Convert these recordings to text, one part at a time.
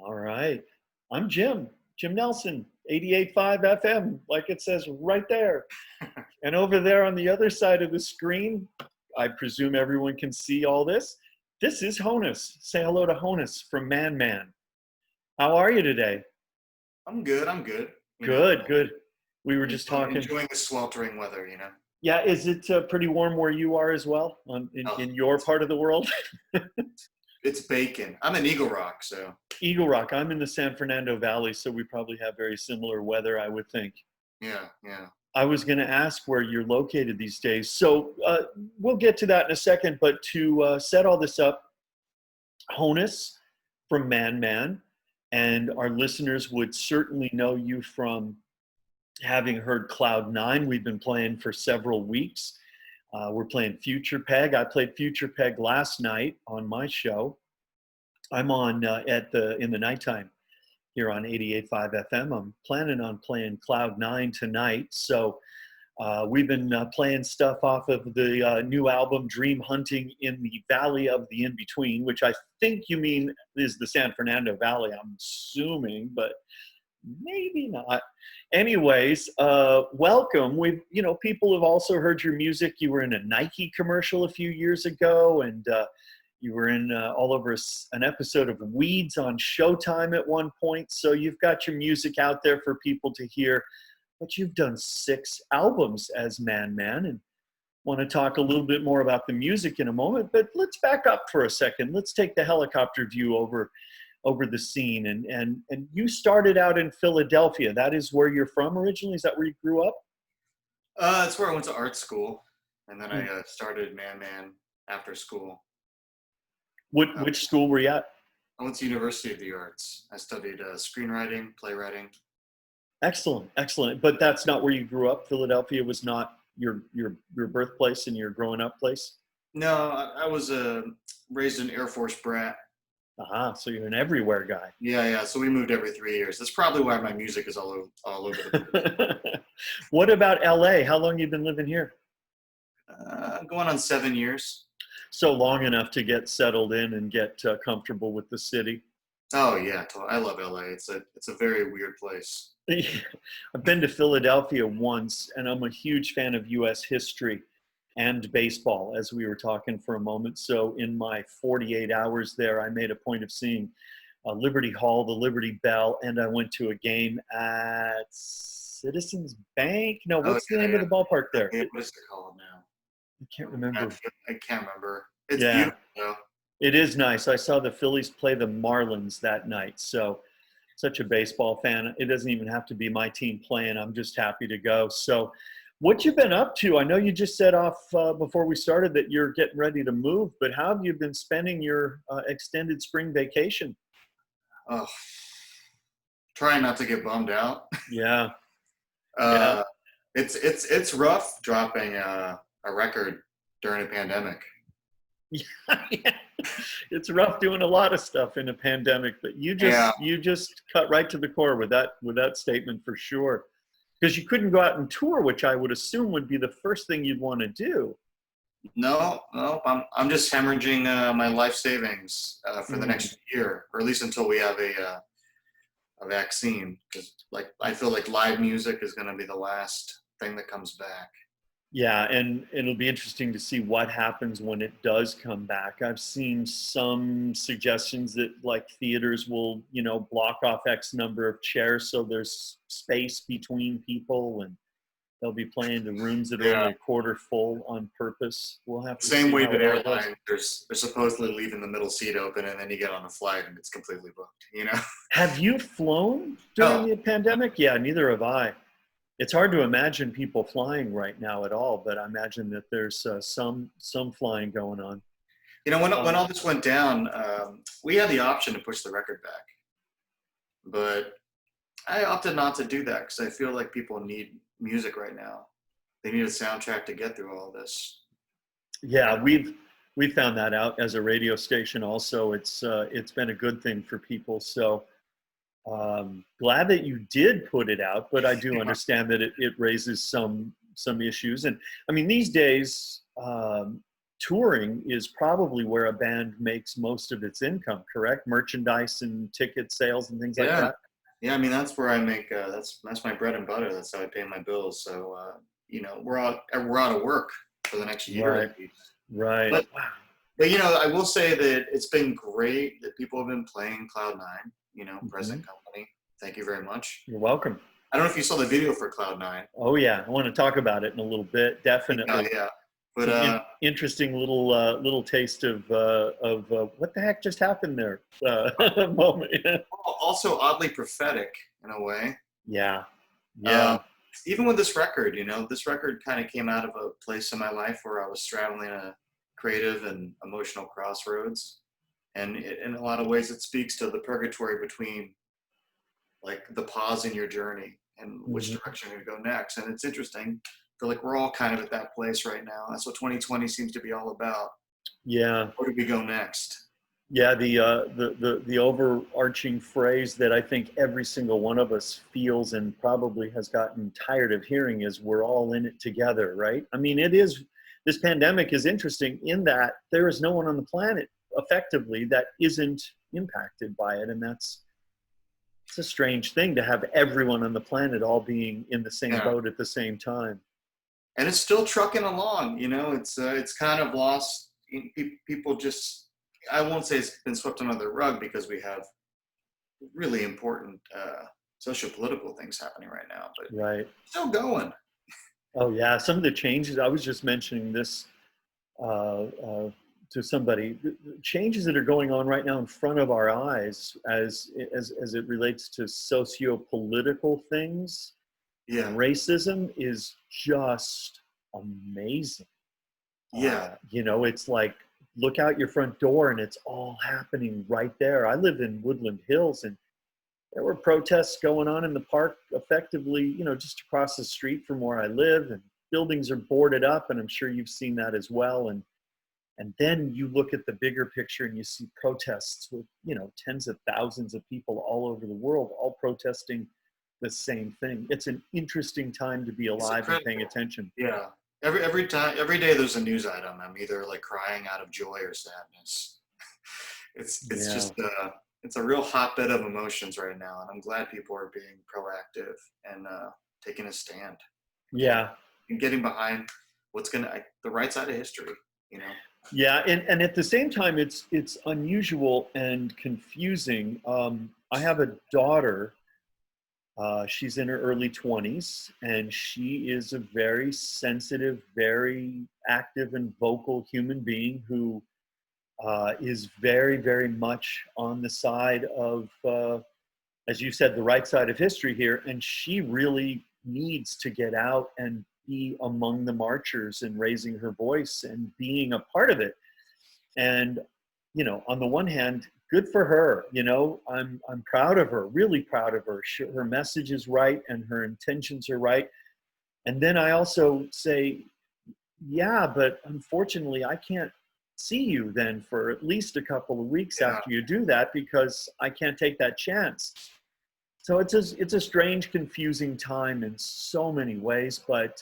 All right. I'm Jim Nelson, 88.5 FM, like it says right there. And over there on the other side of the screen, I presume everyone can see all this. This is Honus. Say hello to Honus from Man Man. How are you today? I'm good. I'm good. Good, good. We were just talking. Enjoying the sweltering weather. Yeah, is it pretty warm where you are as well, Oh, in your part of the world? it's bacon. I'm in Eagle Rock, so Eagle Rock. I'm in the San Fernando Valley, so we probably have very similar weather, I would think. yeah. I was going to ask where you're located these days. So we'll get to that in a second, but to set all this up, Honus from Man Man, and our listeners would certainly know you from having heard Cloud 9. We've been playing for several weeks. We're playing Future Peg. I played Future Peg last night on my show. I'm on in the nighttime here on 88.5 FM. I'm planning on playing Cloud 9 tonight. So we've been playing stuff off of the new album Dream Hunting in the Valley of the In-Between, which I think you mean is the San Fernando Valley, I'm assuming, but maybe not. Anyways, welcome. People have also heard your music. You were in a Nike commercial a few years ago, and you were in all over an episode of Weeds on Showtime at one point. So you've got your music out there for people to hear. But you've done 6 albums as Man Man, and want to talk a little bit more about the music in a moment. But let's back up for a second. Let's take the helicopter view over the scene. And you started out in Philadelphia. That is where you're from originally? Is that where you grew up? That's where I went to art school, and then I started Man Man after school. Which school were you at? I went to University of the Arts. I studied screenwriting, playwriting. Excellent. But that's not where you grew up? Philadelphia was not your birthplace and your growing up place? No, I was raised an Air Force brat. So you're an everywhere guy. Yeah. So we moved every 3 years. That's probably why my music is all over the place. What about LA? How long have you been living here? Going on 7 years. So long enough to get settled in and get comfortable with the city. Oh yeah, I love LA. It's a very weird place. I've been to Philadelphia once, and I'm a huge fan of U.S. history and baseball, as we were talking for a moment. So in my 48 hours there, I made a point of seeing Liberty Hall, the Liberty Bell, and I went to a game at Citizens Bank. No, what's the name of the ballpark there? Yeah, what is it called now? I can't remember. I can't remember. It's beautiful, though. It is nice. I saw the Phillies play the Marlins that night. So such a baseball fan. It doesn't even have to be my team playing. I'm just happy to go. So what you been up to? I know you just said off before we started that you're getting ready to move, but how have you been spending your extended spring vacation? Oh, trying not to get bummed out. Yeah. It's rough dropping a record during a pandemic. Yeah. It's rough doing a lot of stuff in a pandemic, but you just cut right to the core with that statement for sure. Because you couldn't go out and tour, which I would assume would be the first thing you'd want to do. No, I'm just hemorrhaging my life savings for the next year, or at least until we have a vaccine. Because I feel like live music is going to be the last thing that comes back. Yeah, and it'll be interesting to see what happens when it does come back. I've seen some suggestions that theaters will, block off X number of chairs so there's space between people, and they'll be playing the rooms that are only a quarter full on purpose. We'll have to same way that airlines, they're supposedly leaving the middle seat open, and then you get on a flight and it's completely booked. Have you flown during the pandemic? Yeah, neither have I. It's hard to imagine people flying right now at all, but I imagine that there's some flying going on. When all this went down, we had the option to push the record back, but I opted not to do that because I feel like people need music right now. They need a soundtrack to get through all this. Yeah, we found that out as a radio station. Also, it's been a good thing for people. So. Glad that you did put it out, but I do understand that it raises some issues. And I mean, these days, touring is probably where a band makes most of its income, correct? Merchandise and ticket sales and things like Yeah. that. Yeah, I mean that's where I make that's my bread and butter. That's how I pay my bills. So we're out of work for the next year Right, at least. right. But Wow. I will say that it's been great that people have been playing Cloud9. Hmm. Present company. Thank you very much. You're welcome. I don't know if you saw the video for Cloud9. Oh yeah, I want to talk about it in a little bit. Yeah, Definitely. yeah. It's But an interesting little taste of what the heck just happened there moment. also oddly prophetic in a way. Yeah, Um, yeah. Even with this record, this record kind of came out of a place in my life where I was straddling a creative and emotional crossroads. And in a lot of ways, it speaks to the purgatory between like the pause in your journey and which Mhm. direction you're going to go next. And it's interesting. I feel like we're all kind of at that place right now. That's what 2020 seems to be all about. Yeah, Where do we go next? yeah. The overarching phrase that I think every single one of us feels and probably has gotten tired of hearing is "we're all in it together." Right? I mean, it is. This pandemic is interesting in that there is no one on the planet effectively that isn't impacted by it, and that's it's a strange thing to have everyone on the planet all being in the same Yeah. boat at the same time. And it's still trucking along. It's kind of lost. People just, I won't say it's been swept under the rug because we have really important socio-political things happening right now, but Right. still going. Oh yeah. Some of the changes. I was just mentioning this uh, uh, to somebody. The changes that are going on right now in front of our eyes, as it relates to socio-political things and Yeah, racism, is just amazing. yeah, It's like look out your front door and it's all happening right there. I live in Woodland Hills, and there were protests going on in the park effectively, just across the street from where I live, and buildings are boarded up, and I'm sure you've seen that as well. And then you look at the bigger picture and you see protests with, tens of thousands of people all over the world, all protesting the same thing. It's an interesting time to be it's alive and paying incredible. attention. Yeah, every day there's a news item. I'm either like crying out of joy or sadness. It's Yeah. just it's a real hotbed of emotions right now, and I'm glad people are being proactive and taking a stand and Yeah. getting behind the right side of history. Yeah, and at the same time, it's unusual and confusing. I have a daughter. She's in her early 20s, and she is a very sensitive, very active, and vocal human being who is very, very much on the side of, as you said, the right side of history here. And she really needs to get out and be among the marchers and raising her voice and being a part of it. And on the one hand, good for her. I'm proud of her, really proud of her. Her message is right and her intentions are right. And then I also say, yeah, but unfortunately I can't see you then for at least a couple of weeks Yeah, after you do that, because I can't take that chance. So it's a strange, confusing time in so many ways, but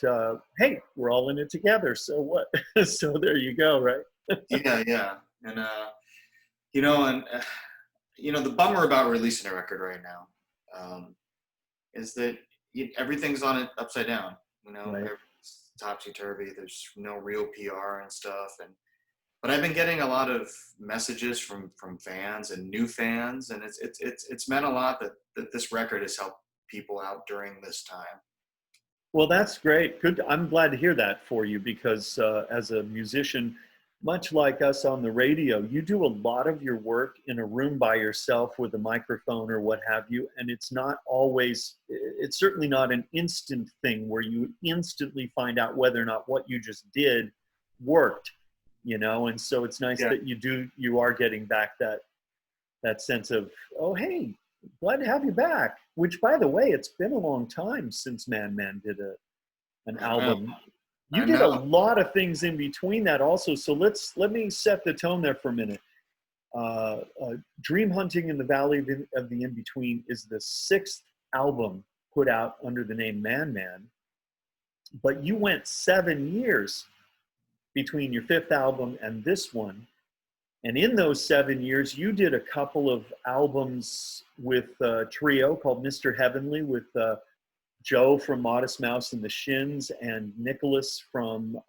hey, we're all in it together. So what? So there you go, right? yeah, yeah, and and the bummer about releasing a record right now um, is that everything's on it upside down. Right. Everything's topsy turvy. There's no real PR and stuff, but I've been getting a lot of messages from fans and new fans, and it's meant a lot that this record has helped people out during this time. Well, that's great. Good. I'm glad to hear that for you, because as a musician, much like us on the radio, you do a lot of your work in a room by yourself with a microphone or what have you. And it's certainly not an instant thing where you instantly find out whether or not what you just did worked, And so it's nice Yeah, that you are getting back that sense of, oh, hey, glad to have you back. Which, by the way, it's been a long time since Man did an I know. album. You I did a know. lot of things in between that also. So let me set the tone there for a minute. Dream Hunting in the Valley of the In Between is the sixth album put out under the name Man, but you went 7 years between your fifth album and this one. And in those 7 years, you did a couple of albums with a trio called Mr. Heavenly with Joe from Modest Mouse and the Shins and Nicholas from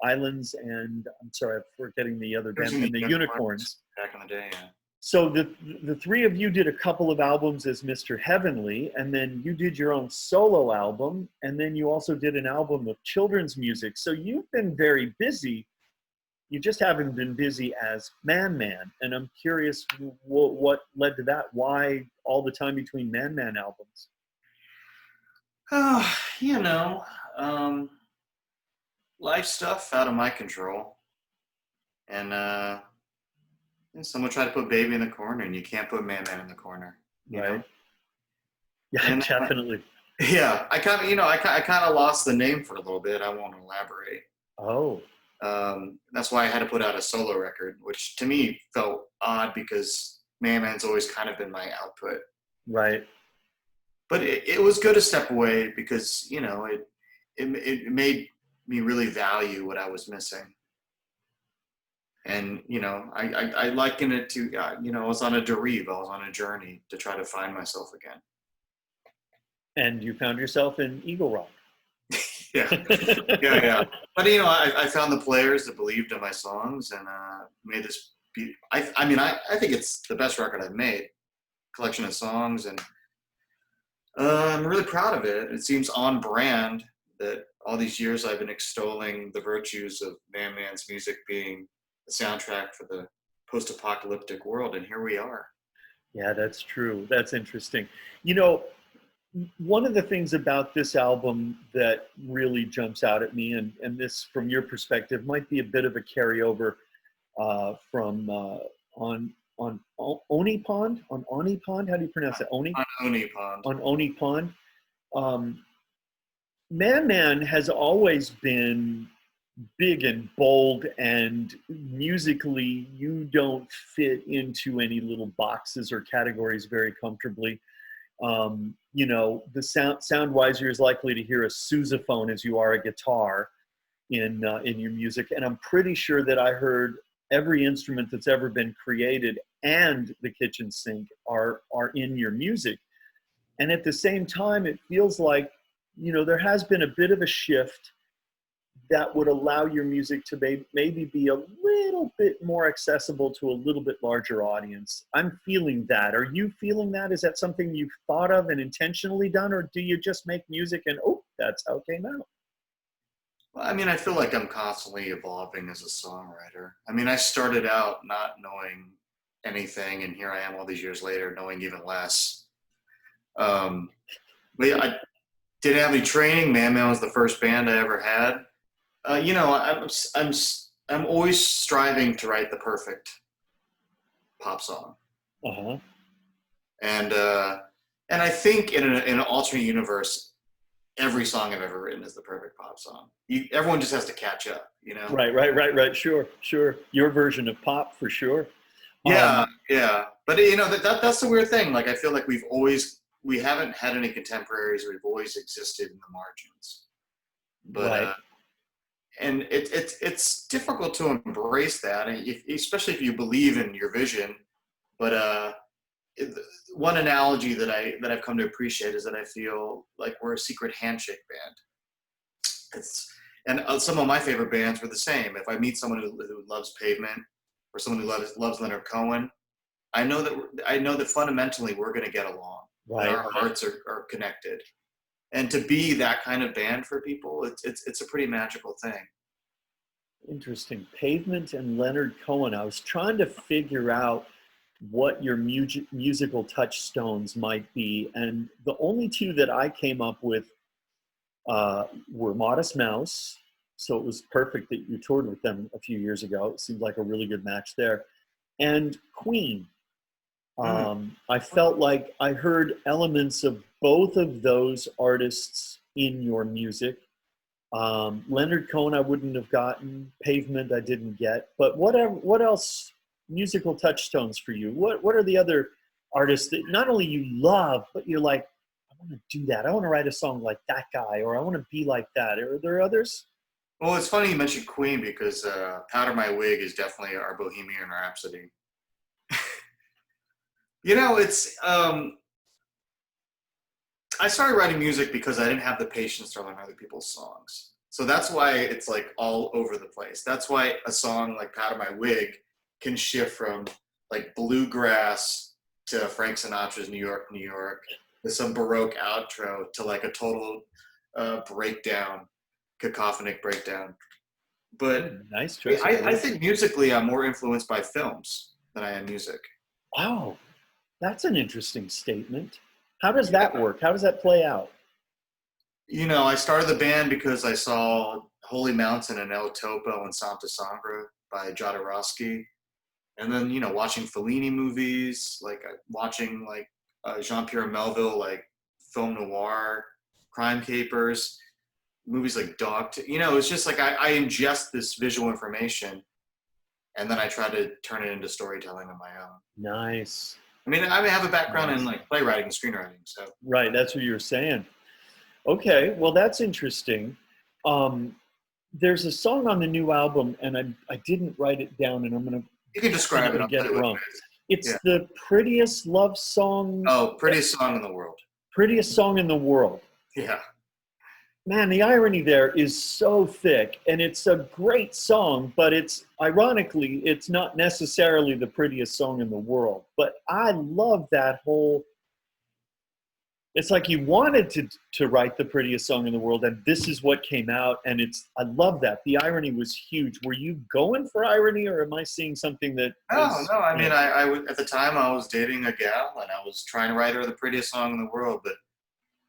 Islands and I'm sorry, I'm forgetting the other band, and the Unicorns. Back in the day, yeah. So the three of you did a couple of albums as Mr. Heavenly, and then you did your own solo album, and then you also did an album of children's music. So you've been very busy. You just haven't been busy as Man Man. And I'm curious what led to that. Why all the time between Man Man albums? Oh, life stuff out of my control. And someone tried to put Baby in the corner, and you can't put Man Man in the corner. Right. Yeah, and, definitely. I kind of lost the name for a little bit. I won't elaborate. Oh. That's why I had to put out a solo record, which to me felt odd because Man Man's always kind of been my output. Right. But it was good to step away because, it made me really value what I was missing. And, I liken it to, I was on a derive. I was on a journey to try to find myself again. And you found yourself in Eagle Rock. Yeah. But, I found the players that believed in my songs and made this I think it's the best record I've made. Collection of songs, and I'm really proud of it. It seems on brand that all these years I've been extolling the virtues of Man Man's music being the soundtrack for the post-apocalyptic world, and here we are. Yeah, that's true. That's interesting. One of the things about this album that really jumps out at me, and this from your perspective might be a bit of a carryover from on Oni Pond, how do you pronounce it? On Oni Pond. On Oni Pond. Man Man has always been big and bold, and musically you don't fit into any little boxes or categories very comfortably. The sound wise, you're as likely to hear a sousaphone as you are a guitar in your music. And I'm pretty sure that I heard every instrument that's ever been created and the kitchen sink are in your music. And at the same time, it feels like, there has been a bit of a shift that would allow your music to maybe be a little bit more accessible to a little bit larger audience. I'm feeling that. Are you feeling that? Is that something you've thought of and intentionally done, or do you just make music and, that's how it came out? Well, I feel like I'm constantly evolving as a songwriter. I started out not knowing anything, and here I am all these years later knowing even less. But yeah, I didn't have any training. Man Man was the first band I ever had. I'm always striving to write the perfect pop song. Uh-huh. And I think in an alternate universe, every song I've ever written is the perfect pop song. Everyone just has to catch up, Right. Sure. Your version of pop, for sure. Yeah. But that's the weird thing. Like, I feel like we haven't had any contemporaries. We've always existed in the margins. But right. And it's difficult to embrace that, especially if you believe in your vision. But one analogy that I've come to appreciate is that I feel like we're a secret handshake band. Some of my favorite bands were the same. If I meet someone who loves Pavement or someone who loves Leonard Cohen, I know that fundamentally we're going to get along. Right. Our hearts are connected. And to be that kind of band for people, it's a pretty magical thing. Interesting. Pavement and Leonard Cohen. I was trying to figure out what your musical touchstones might be, and the only two that I came up with were Modest Mouse. So it was perfect that you toured with them a few years ago. It seemed like a really good match there. And Queen. I felt like I heard elements of both of those artists in your music. Leonard Cohen I wouldn't have gotten. Pavement I didn't get. But what else musical touchstones for you? What are the other artists that not only you love, but you're like, I want to do that. I want to write a song like that guy, or I want to be like that. Are there others? Well, it's funny you mentioned Queen because Powder My Wig is definitely our Bohemian Rhapsody. You know, I started writing music because I didn't have the patience to learn other people's songs. So that's why it's like all over the place. That's why a song like Powder My Wig can shift from like bluegrass to Frank Sinatra's New York, New York, to some Baroque outro to like a total breakdown, cacophonic breakdown. But Nice choice of I words. think musically I'm more influenced by films than I am music. Wow, that's an interesting statement. How does that work? How does that play out? You know, I started the band because I saw Holy Mountain and El Topo and Santa Sangre by Jodorowsky. And then, you know, watching Fellini movies, like watching like Jean-Pierre Melville, like film noir, crime capers, movies like you know, it's just like I ingest this visual information and then I try to turn it into storytelling on my own. Nice. I have a background in Nice. like playwriting and screenwriting, so. Right, that's what you were saying. Okay, well, that's interesting. Um, there's a song on the new album, and I didn't write it down, and You can describe it, gonna I'll get tell it you what wrong. it is. It's Yeah. the prettiest love song, Oh, prettiest song in the world. prettiest song in the world. Yeah. Man, the irony there is so thick, and it's a great song, but it's ironically, it's not necessarily the prettiest song in the world. But I love that whole. It's like you wanted to write the prettiest song in the world, and this is what came out, and I love that. The irony was huge. Were you going for irony, or am I seeing something that was? No. At the time I was dating a gal and I was trying to write her the prettiest song in the world, but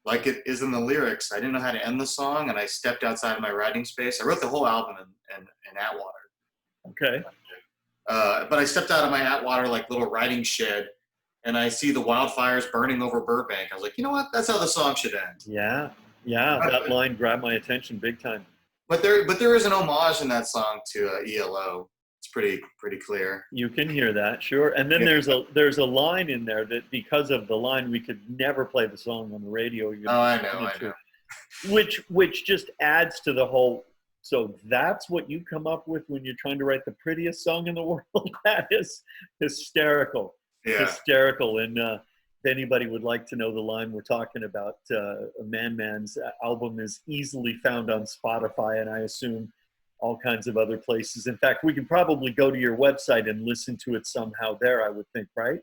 like it is in the lyrics, I didn't know how to end the song, and I stepped outside of my writing space. I wrote the whole album in Atwater, Okay. but I stepped out of my Atwater like little writing shed, and I see the wildfires burning over Burbank. I was like, you know what? That's how the song should end. Yeah, yeah, that line grabbed my attention big time. But there is an homage in that song to ELO. It's pretty clear. You can hear that, sure. And then Yeah. there's a line in there that because of the line, we could never play the song on the radio. Oh, I know. Which just adds to the whole. So that's what you come up with when you're trying to write the prettiest song in the world. That is hysterical, Yeah. hysterical. And if anybody would like to know the line we're talking about, Man Man's album is easily found on Spotify, and I assume all kinds of other places. In fact, we can probably go to your website and listen to it somehow there, I would think, right?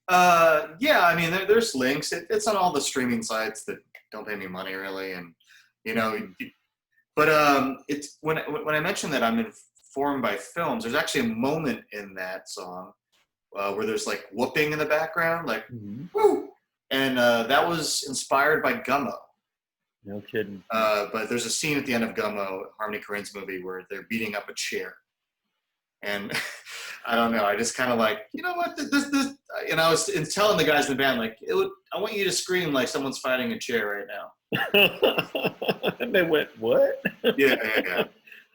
Yeah, I mean, there's links. It's on all the streaming sites that don't pay me money, really, and you know. But it's when I mentioned that I'm informed by films. There's actually a moment in that song where there's like whooping in the background, like woo, and that was inspired by Gummo. No kidding. But there's a scene at the end of Gummo, Harmony Korine's movie, where they're beating up a chair. And I don't know, I just kind of like, you know what, this, and I was telling the guys in the band, like, I want you to scream like someone's fighting a chair right now. And they went, what? Yeah.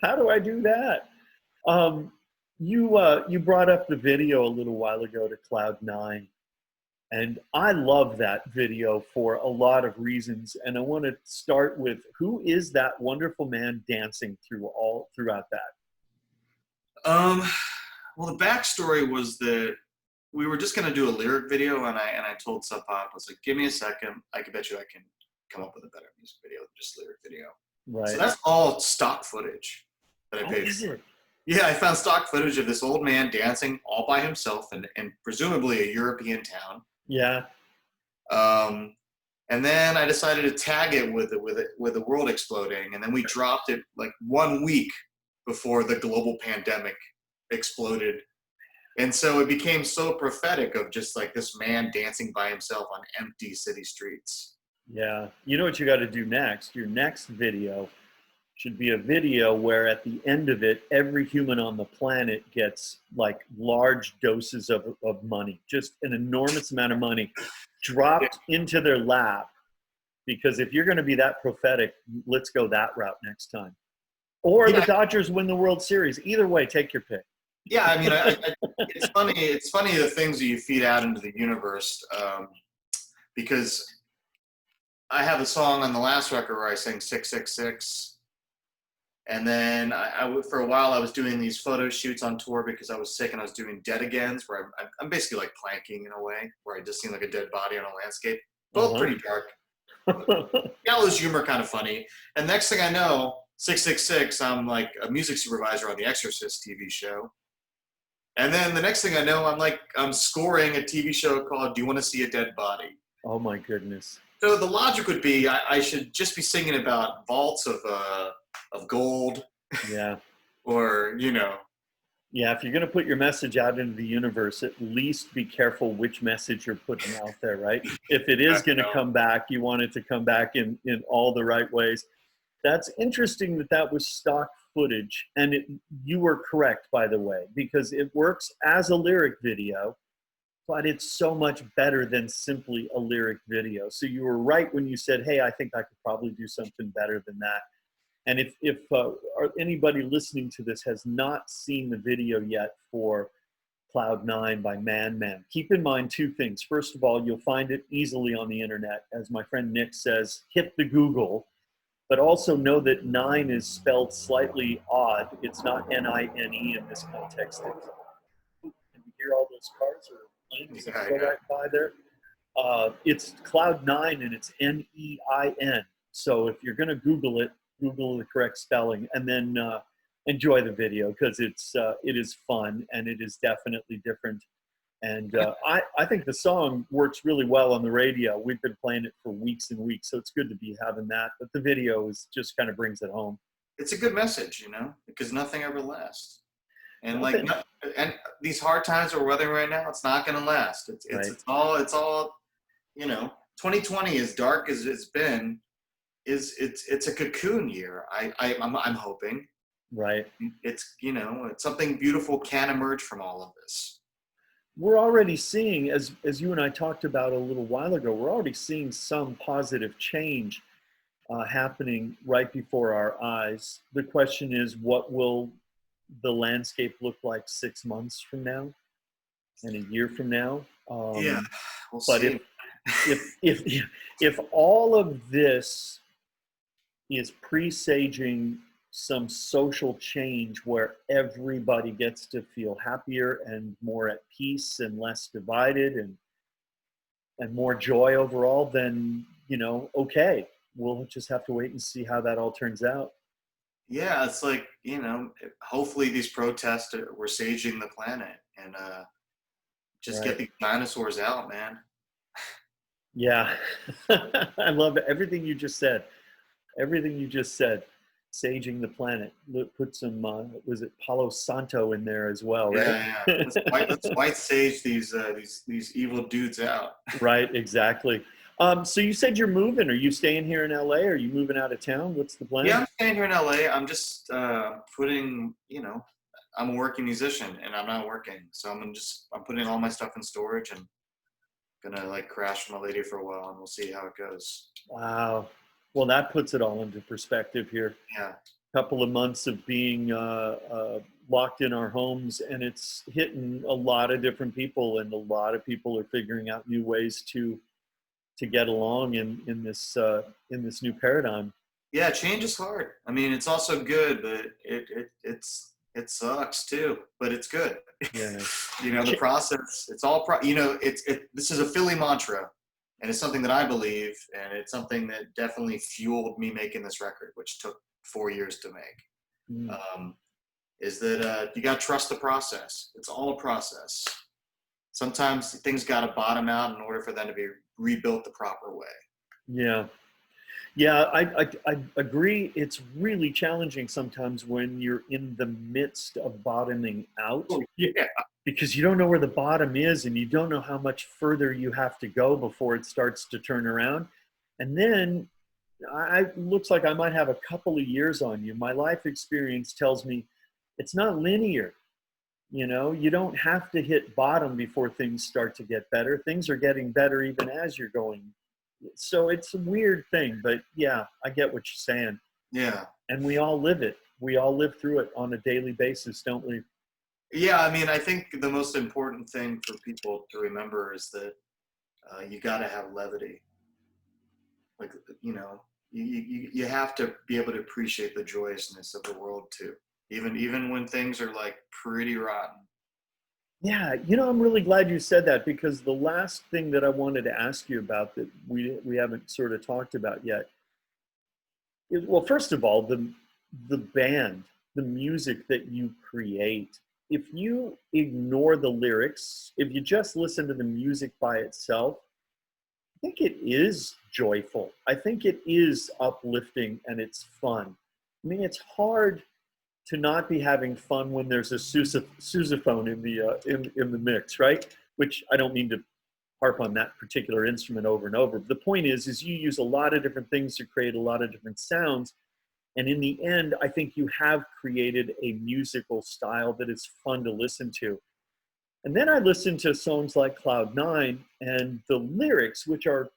How do I do that? You brought up the video a little while ago to Cloud 9. And I love that video for a lot of reasons. And I want to start with, who is that wonderful man dancing throughout that? Well, the backstory was that we were just going to do a lyric video, and I told Sub Pop, I was like, give me a second. I bet you I can come up with a better music video than just lyric video. Right. So that's all stock footage that I paid for. Yeah, I found stock footage of this old man dancing all by himself in presumably a European town. Yeah. And then I decided to tag it with the world exploding, and then we dropped it like 1 week before the global pandemic exploded. And so it became so prophetic of just like this man dancing by himself on empty city streets. Yeah. You know what you got to do next? Your next video should be a video where at the end of it, every human on the planet gets like large doses of money, just an enormous amount of money dropped into their lap. Because if you're going to be that prophetic, let's go that route next time. Or the Dodgers win the World Series. Either way, take your pick. Yeah, I mean, it's funny. It's funny the things that you feed out into the universe, because I have a song on the last record where I sing 666, And then for a while, I was doing these photo shoots on tour because I was sick, and I was doing dead agains, where I'm basically like planking in a way, where I just seem like a dead body on a landscape. Both Uh-huh. pretty dark. Gallows humor, kind of funny. And next thing I know, 666, I'm like a music supervisor on the Exorcist TV show. And then the next thing I know, I'm scoring a TV show called "Do You Want to See a Dead Body?" Oh my goodness. So the logic would be I should just be singing about vaults of gold, Yeah. or Yeah, if you're going to put your message out into the universe, at least be careful which message you're putting out there, right? If it is going to come back, you want it to come back in all the right ways. That's interesting that that was stock footage. And you were correct, by the way, because it works as a lyric video, but it's so much better than simply a lyric video. So you were right when you said, hey, I think I could probably do something better than that. And if anybody listening to this has not seen the video yet for Cloud 9 by Man Man, keep in mind two things. First of all, you'll find it easily on the internet. As my friend Nick says, hit the Google, but also know that 9 is spelled slightly odd. It's not Nine in this context. Can you hear all those cars or planes that go right by there? It's Cloud 9 and it's Nein. So if you're going to Google it, Google the correct spelling, and then enjoy the video, because it is fun and it is definitely different. And I think the song works really well on the radio. We've been playing it for weeks and weeks, so it's good to be having that. But the video just kind of brings it home. It's a good message, because nothing ever lasts. And Nothing. and these hard times we're weathering right now, it's not going to last. It's all 2020, as dark as it's been, it's a cocoon year. I'm hoping. Right. It's it's something beautiful can emerge from all of this. We're already seeing, as you and I talked about a little while ago, we're already seeing some positive change happening right before our eyes. The question is, what will the landscape look like 6 months from now and a year from now? Yeah, we'll but see. if all of this is presaging some social change where everybody gets to feel happier and more at peace and less divided and more joy overall, then okay, we'll just have to wait and see how that all turns out. Yeah, it's like, hopefully these protests were saging the planet, and just Right. get these dinosaurs out, man. Yeah. I love everything you just said. Everything you just said. Saging the planet. Put some, was it Palo Santo in there as well, right? Yeah. Let's white sage these evil dudes out. Right, exactly. So you said you're moving. Are you staying here in LA? Are you moving out of town? What's the plan? Yeah, I'm staying here in LA. I'm just putting, I'm a working musician and I'm not working. So I'm putting all my stuff in storage and gonna like crash with my lady for a while, and we'll see how it goes. Wow. Well, that puts it all into perspective here. Yeah. Couple of months of being locked in our homes, and it's hitting a lot of different people, and a lot of people are figuring out new ways to get along in this new paradigm. Yeah, change is hard. I mean, it's also good, but it sucks too. But it's good. Yeah. The process. It's all this is a Philly mantra, and it's something that I believe, and it's something that definitely fueled me making this record, which took 4 years to make. Is that you got to trust the process. It's all a process. Sometimes things got to bottom out in order for them to be rebuilt the proper way. Yeah. Yeah, I agree. It's really challenging sometimes when you're in the midst of bottoming out. Yeah. Because you don't know where the bottom is, and you don't know how much further you have to go before it starts to turn around. And then looks like I might have a couple of years on you. My life experience tells me it's not linear. You don't have to hit bottom before things start to get better. Things are getting better even as you're going. So it's a weird thing, but yeah, I get what you're saying. Yeah. And we all live it. We all live through it on a daily basis, don't we? Yeah, I mean, I think the most important thing for people to remember is that you got to have levity. Like, you have to be able to appreciate the joyousness of the world too, even when things are like pretty rotten. Yeah, I'm really glad you said that, because the last thing that I wanted to ask you about that we haven't sort of talked about yet is, well, first of all, the band, the music that you create. If you ignore the lyrics, if you just listen to the music by itself, I think it is joyful. I think it is uplifting and it's fun. I mean, it's hard to not be having fun when there's a sousaphone in the mix, right? Which I don't mean to harp on that particular instrument over and over. But the point is you use a lot of different things to create a lot of different sounds. And in the end, I think you have created a musical style that is fun to listen to. And then I listen to songs like Cloud Nine, and the lyrics, which are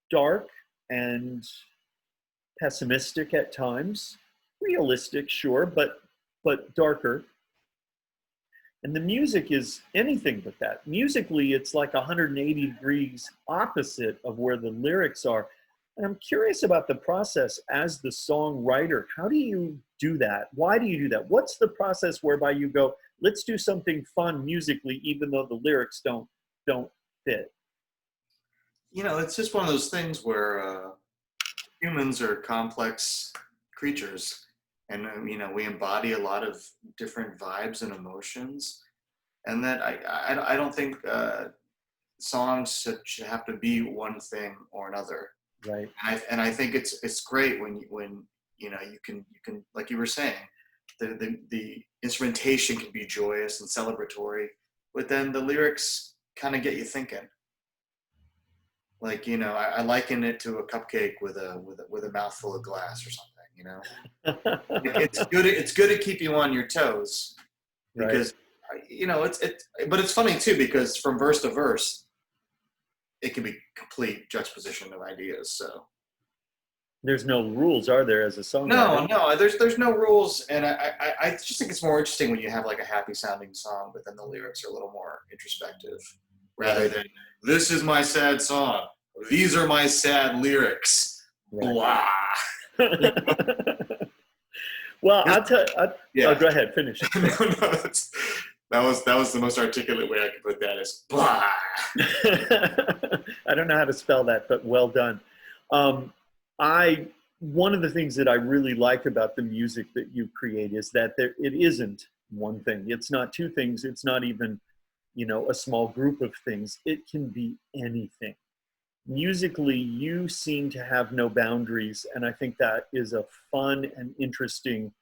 dark and pessimistic at times, realistic, sure, but darker. And the music is anything but that. Musically, it's like 180 degrees opposite of where the lyrics are. And I'm curious about the process as the songwriter. How do you do that? Why do you do that? What's the process whereby you go, let's do something fun musically, even though the lyrics don't fit? It's just one of those things where humans are complex creatures, and we embody a lot of different vibes and emotions, and that I don't think songs should have to be one thing or another. Right. And I think it's great when you can, like you were saying, the instrumentation can be joyous and celebratory, but then the lyrics kind of get you thinking. Like, I liken it to a cupcake with a mouthful of glass or something. It's good to keep you on your toes, because but it's funny too, because from verse to verse it can be complete juxtaposition of ideas. So there's no rules, are there, as a songwriter? No, there's no rules, and I just think it's more interesting when you have like a happy sounding song, but then the lyrics are a little more introspective, rather than, this is my sad song, these are my sad lyrics, blah. Well, I'll tell. Oh, go ahead, finish. That was the most articulate way I could put that, is blah. I don't know how to spell that, but well done. One of the things that I really like about the music that you create is that it isn't one thing. It's not two things. It's not even, a small group of things. It can be anything. Musically, you seem to have no boundaries, and I think that is a fun and interesting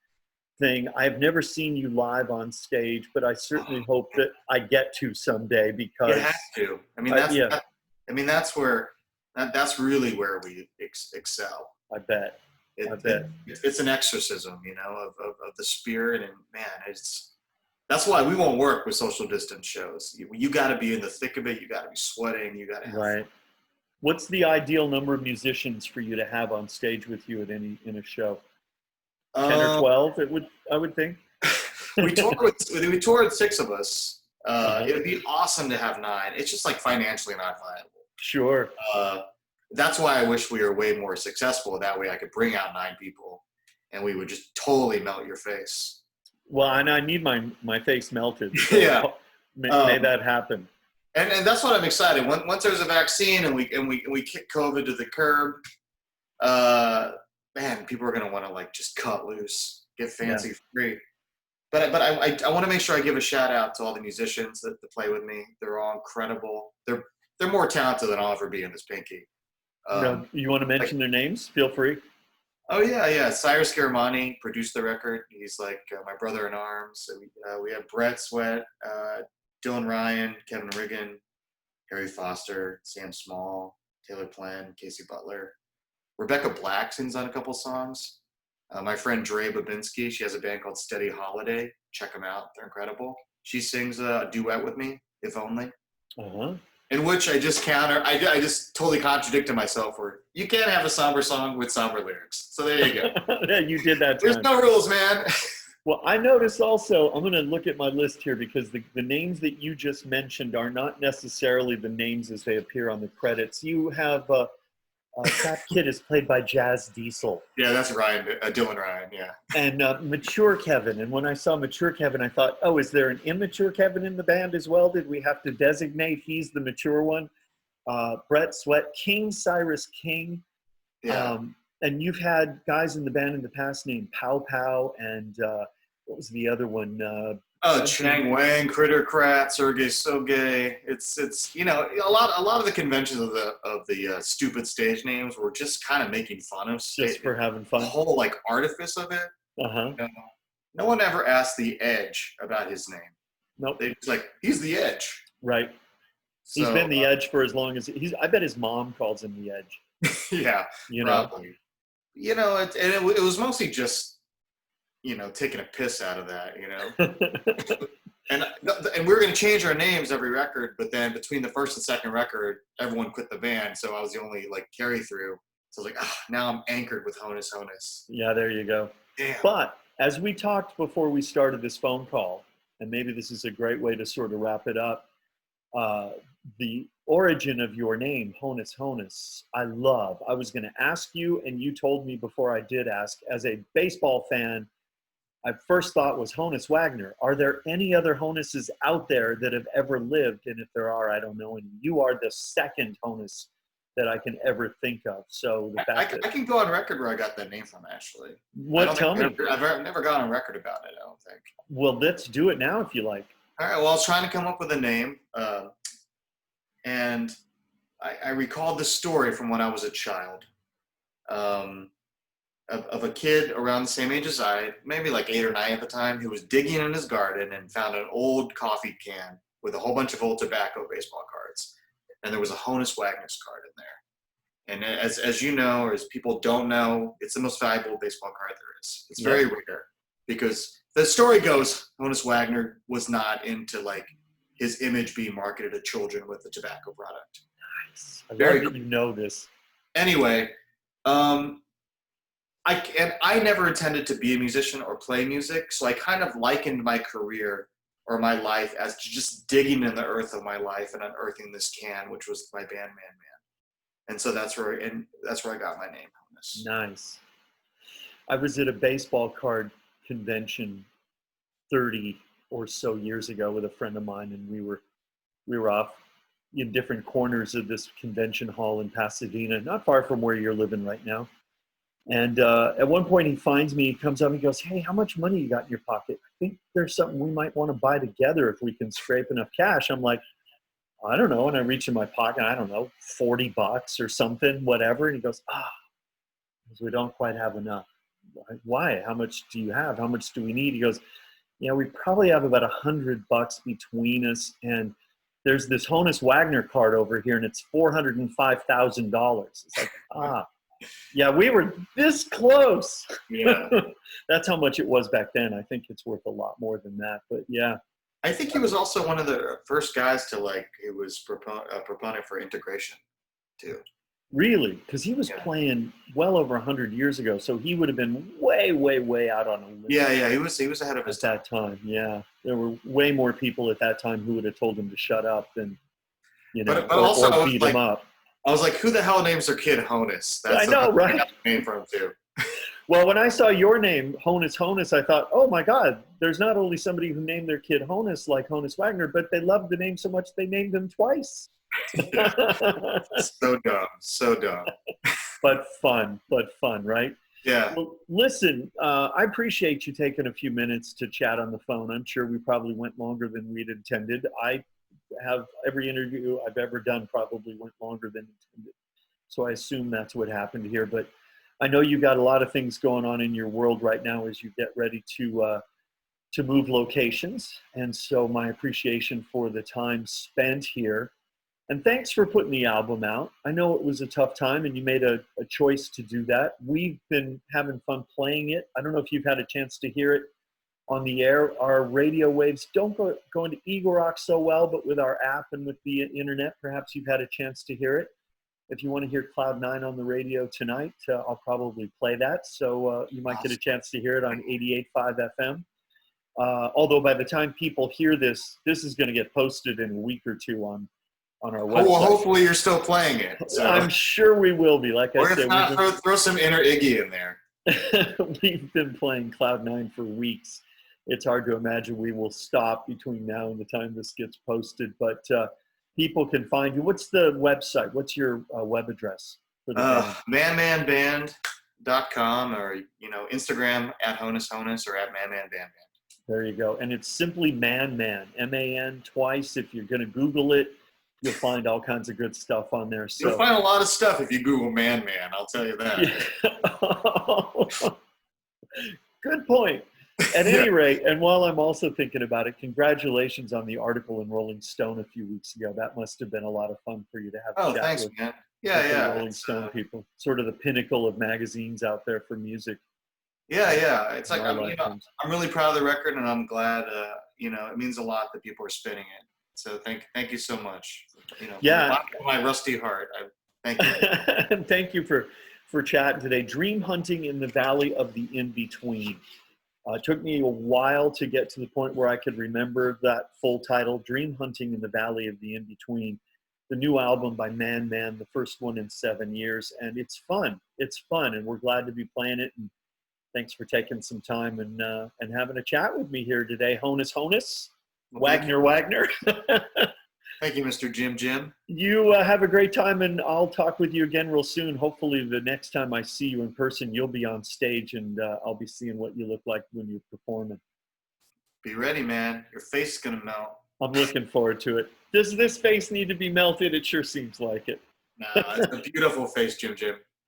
thing. I've never seen you live on stage, but I certainly hope that I get to someday, because you have to. I mean, that's really where we excel. I bet. It's an exorcism, of the spirit, and man, that's why we won't work with social distance shows. You got to be in the thick of it. You got to be sweating. You got to have fun. What's the ideal number of musicians for you to have on stage with you in a show? 10 or 12, I would think. we tour with 6 of us. It would be awesome to have 9. It's just like financially not viable. Sure. That's why I wish we were way more successful. That way I could bring out 9 people and we would just totally melt your face. Well, and I need my face melted. So may that happen. And that's what I'm excited. Once there's a vaccine and we kick COVID to the curb, man, people are gonna want to like just cut loose, get fancy free. But I want to make sure I give a shout out to all the musicians that play with me. They're all incredible. They're more talented than I'll ever be in this pinky. You want to mention their names? Feel free. Oh yeah. Cyrus Garamani produced the record. He's like my brother in arms. So we have Brett Sweat, Dylan Ryan, Kevin Riggin, Harry Foster, Sam Small, Taylor Plen, Casey Butler. Rebecca Black sings on a couple songs. My friend Dre Babinski, she has a band called Steady Holiday. Check them out. They're incredible. She sings a duet with me, If Only. In which I just I just totally contradicted myself, where you can't have a somber song with somber lyrics. So there you go. Yeah, you did that. There's no rules, man. Well, I noticed also, I'm going to look at my list here, because the names that you just mentioned are not necessarily the names as they appear on the credits. You have Fat Kid is played by Jazz Diesel. Yeah, that's Ryan, Dylan Ryan. Yeah. And Mature Kevin. And when I saw Mature Kevin, I thought, oh, is there an immature Kevin in the band as well? Did we have to designate he's the mature one? Brett Sweat, King Cyrus King. Yeah. And you've had guys in the band in the past named Pow Pow and what was the other one? Chang Wang, Crittercrat, Sergey Soge. It's a lot of the conventions of the stupid stage names were just kind of making fun of just for having fun. The whole like artifice of it. Uh-huh. No one ever asked the Edge about his name. Nope. They just like, he's the Edge. Right. So, he's been the Edge for as long as I bet his mom calls him the Edge. Yeah, probably. It was mostly just, taking a piss out of that, and we were going to change our names every record, but then between the first and second record, everyone quit the band, so I was the only like carry through. So I was like, now I'm anchored with Honus. Yeah, there you go. Damn. But as we talked before we started this phone call, and maybe this is a great way to sort of wrap it up, the origin of your name, Honus, I love. I was going to ask you, and you told me before I did ask, as a baseball fan, I first thought was Honus Wagner. Are there any other Honuses out there that have ever lived? And if there are, I don't know any. You are the second Honus that I can ever think of. So the fact I can go on record where I got that name from, actually. Tell me. I've never gone on record about it, I don't think. Well, let's do it now if you like. All right, well, I was trying to come up with a name, and I recalled this story from when I was a child. Of a kid around the same age as I, maybe like 8 or 9 at the time, who was digging in his garden and found an old coffee can with a whole bunch of old tobacco baseball cards. And there was a Honus Wagner's card in there. And as you know, or as people don't know, it's the most valuable baseball card there is. It's very rare because the story goes, Honus Wagner was not into like his image being marketed to children with a tobacco product. Nice. I love that you know this. Anyway, I never intended to be a musician or play music, so I kind of likened my career or my life as just digging in the earth of my life and unearthing this can, which was my band Man. And so that's where I got my name, Honus. Nice. I was at a baseball card convention 30 or so years ago with a friend of mine, and we were off in different corners of this convention hall in Pasadena, not far from where you're living right now. And at one point he finds me, he comes up and he goes, hey, how much money you got in your pocket? I think there's something we might want to buy together if we can scrape enough cash. I'm like, I don't know. And I reach in my pocket, I don't know, $40 or something, whatever. And he goes, we don't quite have enough. Why? How much do you have? How much do we need? He goes, we probably have about $100 between us. And there's this Honus Wagner card over here and it's $405,000. It's like, yeah, we were this close. Yeah. That's how much it was back then. I think it's worth a lot more than that, but yeah. I think he was also one of the first guys to he was a proponent for integration too. Really? Because he was playing well over 100 years ago, so he would have been way, way, way out on a limb. Yeah, he was ahead of his time. At that time, yeah. There were way more people at that time who would have told him to shut up than, but also or beat him up. I was like, who the hell names their kid Honus? That's I know, right? Name for him too. Well, when I saw your name, Honus, I thought, oh my God, there's not only somebody who named their kid Honus like Honus Wagner, but they loved the name so much they named him twice. So dumb. But fun, right? Yeah. Well, listen, I appreciate you taking a few minutes to chat on the phone. I'm sure we probably went longer than we'd intended. I have every interview I've ever done probably went longer than intended. So I assume that's what happened here. But I know you got a lot of things going on in your world right now as you get ready to move locations. And so my appreciation for the time spent here. And thanks for putting the album out. I know it was a tough time and you made a choice to do that. We've been having fun playing it. I don't know if you've had a chance to hear it on the air. Our radio waves don't go into Eagle Rock so well, but with our app and with the internet, perhaps you've had a chance to hear it. If you want to hear Cloud 9 on the radio tonight, I'll probably play that. So you might get a chance to hear it on 88.5 FM. Although by the time people hear this, this is going to get posted in a week or two on on our Well, website. hopefully you're still playing it. So. I'm sure we will be. Like I Or if said, not, throw some inner Iggy in there. we've been playing Cloud9 for weeks. It's hard to imagine we will stop between now and the time this gets posted, but people can find you. What's the website? What's your web address for the band? manmanband.com, or Instagram at honus or at manmanband. There you go. And it's simply Man, M-A-N twice. If you're going to Google it, you'll find all kinds of good stuff on there. So you'll find a lot of stuff if you Google Man, I'll tell you that. Yeah. Good point. At any rate, and while I'm also thinking about it, congratulations on the article in Rolling Stone a few weeks ago. That must have been a lot of fun for you to have a chat thanks, with, man. with the Rolling Stone people. Sort of the pinnacle of magazines out there for music. Yeah. It's like I'm really proud of the record, and I'm glad. It means a lot that people are spinning it. So thank you so much. Yeah. From my rusty heart. Thank you. And thank you for chatting today. Dream Hunting in the Valley of the In-Between. It took me a while to get to the point where I could remember that full title, Dream Hunting in the Valley of the In-Between. The new album by Man, the first one in 7 years. And it's fun. It's fun, and we're glad to be playing it. And thanks for taking some time and having a chat with me here today. Honus. Well, Wagner. Thank you, Mr. Jim. You have a great time, and I'll talk with you again real soon. Hopefully the next time I see you in person, you'll be on stage, and I'll be seeing what you look like when you're performing. Be ready, man. Your face is going to melt. I'm looking forward to it. Does this face need to be melted? It sure seems like it. No, it's a beautiful face, Jim.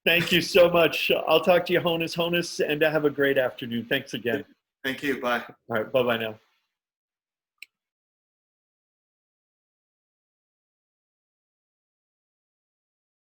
Thank you so much. I'll talk to you, Honus, and have a great afternoon. Thanks again. Thank you. Bye. All right. Bye-bye now.